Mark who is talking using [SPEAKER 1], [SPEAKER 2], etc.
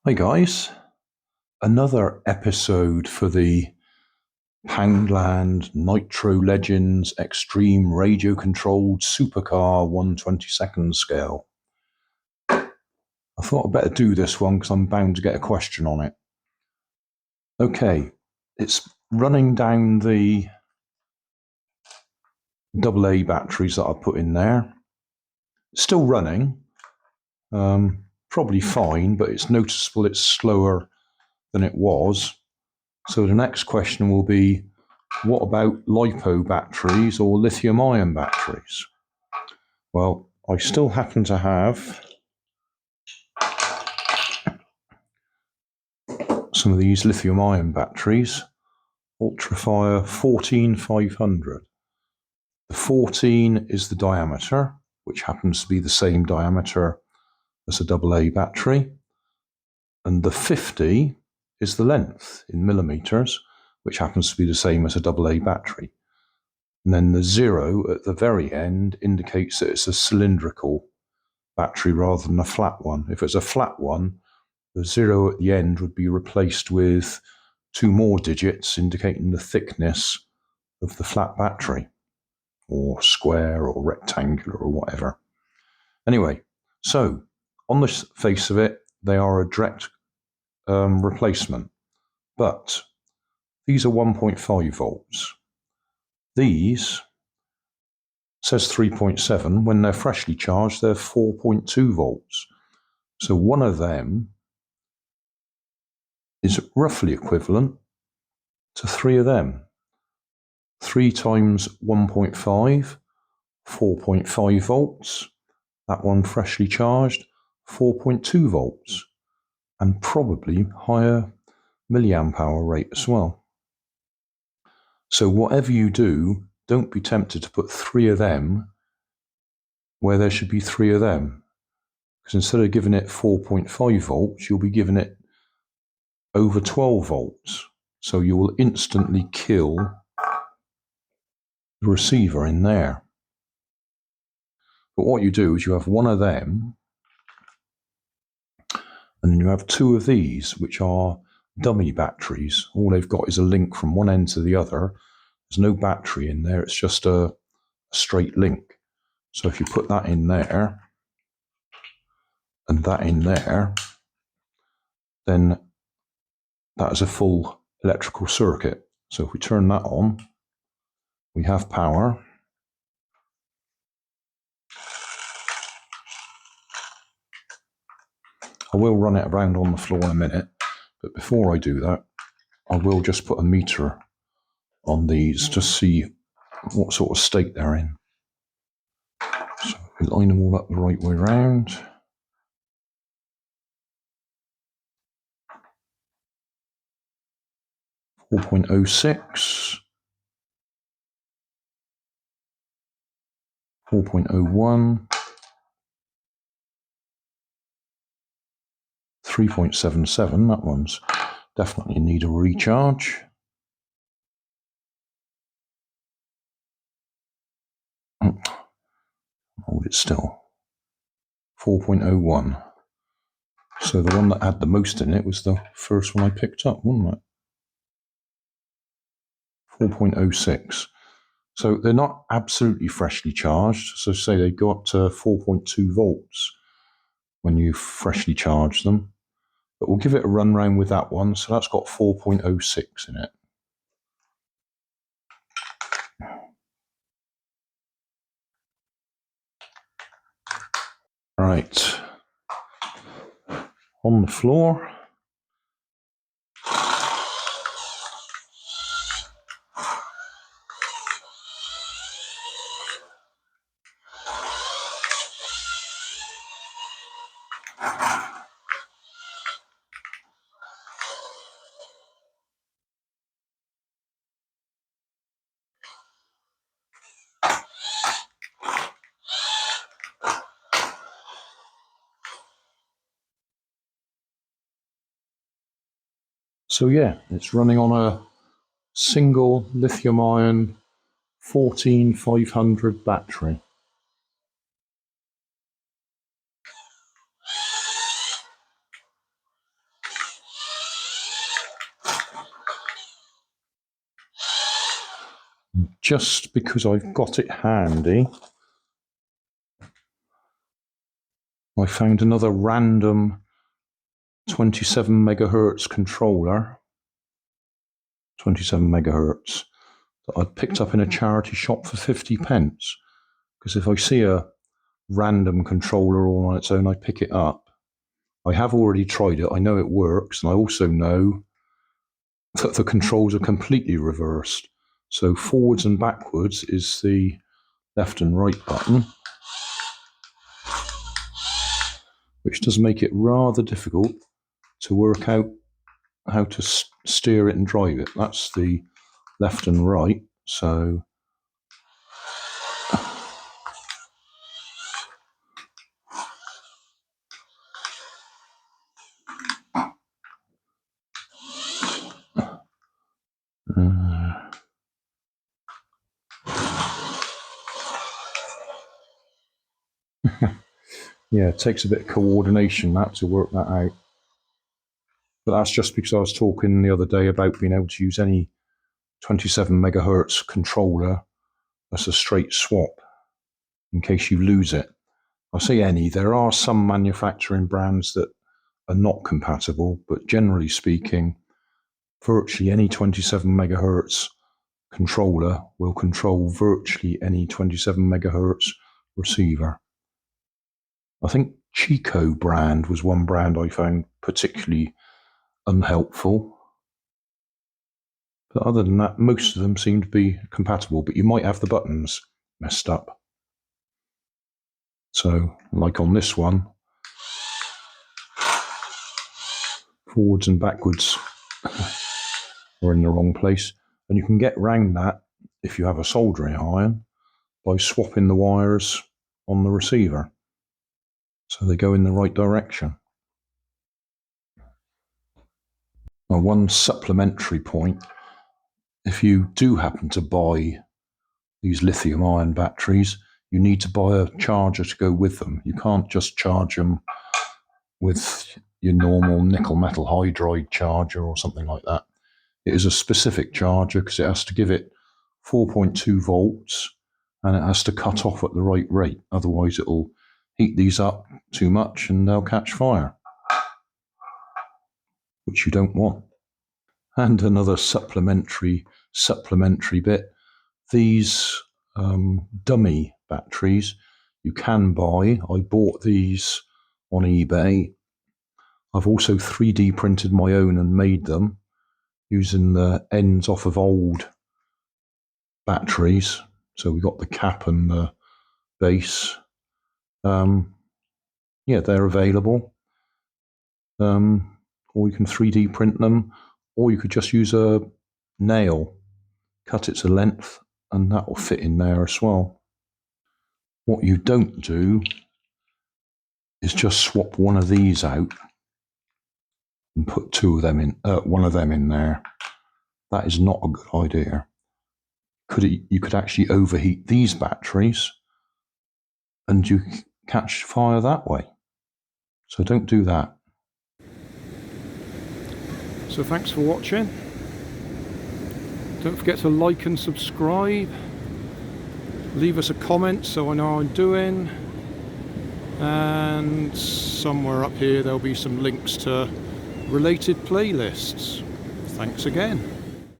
[SPEAKER 1] Hi guys, another episode for the Poundland Nitro Legends Extreme Radio Controlled Supercar 1/22 scale. I thought I'd better do this one because I'm bound to get a question on it. Okay, it's running down the AA batteries that I put in there. It's still running, probably fine, but it's noticeable it's slower than it was. So the next question will be, what about LiPo batteries or lithium-ion batteries? Well, I still happen to have some of these lithium-ion batteries, Ultrafire 14500. The 14 is the diameter, which happens to be the same diameter as a AA battery, and the 50 is the length in millimeters, which happens to be the same as a AA battery. And then the 0 at the very end indicates that it's a cylindrical battery rather than a flat one. If it's a flat one, the 0 at the end would be replaced with 2 more digits indicating the thickness of the flat battery, or square or rectangular or whatever. Anyway, so on the face of it, they are a direct replacement, but these are 1.5 volts. These says 3.7. When they're freshly charged, they're 4.2 volts. So one of them is roughly equivalent to 3 of them. 3 times 1.5, 4.5 volts. That one freshly charged, 4.2 volts. And probably higher milliamp hour rate as well. So whatever you do, don't be tempted to put 3 of them where there should be 3 of them. Because instead of giving it 4.5 volts, you'll be giving it over 12 volts. So you will instantly kill the receiver in there. But what you do is you have one of them, and then you have 2 of these, which are dummy batteries. All they've got is a link from one end to the other. There's no battery in there, it's just a straight link. So if you put that in there, and that in there, then that is a full electrical circuit. So if we turn that on, we have power. I will run it around on the floor in a minute, but before I do that, I will just put a meter on these to see what sort of state they're in. So we line them all up the right way around. .06, 4.01, 3.77, that one's definitely need a recharge. Hold it still. 4.01. So the one that had the most in it was the first one I picked up, wasn't it? 4.06. So they're not absolutely freshly charged. So say they go up to 4.2 volts when you freshly charge them. But we'll give it a run round with that one. So that's got 4.06 in it. Right. On the floor. So yeah, it's running on a single lithium-ion 14500 battery. Just because I've got it handy, I found another random 27 MHz controller, 27 MHz, that I'd picked up in a charity shop for 50p. Because if I see a random controller all on its own, I pick it up. I have already tried it, I know it works, and I also know that the controls are completely reversed. So forwards and backwards is the left and right button, which does make it rather difficult to work out how to steer it and drive it. That's the left and right, so yeah, it takes a bit of coordination that to work that out. But that's just because I was talking the other day about being able to use any 27 MHz controller as a straight swap in case you lose it. I say any, there are some manufacturing brands that are not compatible, but generally speaking, virtually any 27 MHz controller will control virtually any 27 MHz receiver. I think Chico brand was one brand I found particularly unhelpful. But other than that, most of them seem to be compatible, but you might have the buttons messed up. So, like on this one, forwards and backwards are in the wrong place. And you can get round that, if you have a soldering iron, by swapping the wires on the receiver, so they go in the right direction. Now, one supplementary point, if you do happen to buy these lithium-ion batteries, you need to buy a charger to go with them. You can't just charge them with your normal nickel metal hydride charger or something like that. It is a specific charger because it has to give it 4.2 volts and it has to cut off at the right rate. Otherwise, it'll heat these up too much and they'll catch fire, which you don't want. And another supplementary bit, these dummy batteries you can buy. I bought these on eBay. I've also 3D printed my own and made them using the ends off of old batteries. So we got the cap and the base. Yeah, they're available. Or you can 3D print them, or you could just use a nail, cut it to length, and that will fit in there as well. What you don't do is just swap one of these out and put one of them in there. That is not a good idea. You could actually overheat these batteries and you catch fire that way. So don't do that. So thanks for watching. Don't forget to like and subscribe. Leave us a comment so I know how I'm doing. And somewhere up here there'll be some links to related playlists. Thanks again.